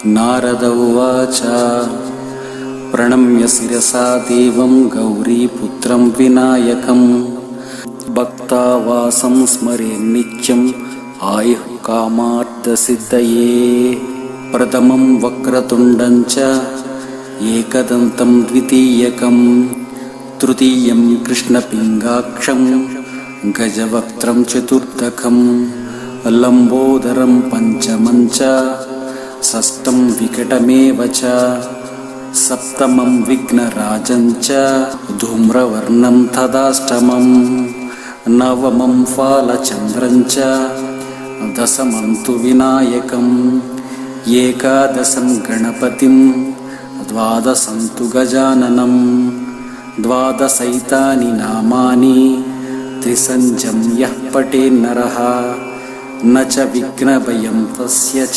नारद उवाच प्रणम्य शिरसा देवं गौरीपुत्रं विनायकं भक्तावासं स्मरे नित्यम् आयुः कामार्थसिद्धये। प्रथमं वक्रतुण्डं च एकदन्तं द्वितीयकं तृतीयं कृष्णपिङ्गाक्षं गजवक्त्रं चतुर्थकं लम्बोदरं पञ्चमं च षष्ठं विकटमेव च सप्तमं विघ्नराजं च धूम्रवर्णं तदाष्टमं नवमं फालचन्द्रं च दशमं तु विनायकम् एकादशं गणपतिं द्वादशं तु गजाननं द्वादशैतानि नामानि त्रिसञ्जं यः पठेन्नरः न च विघ्नभयं तस्य च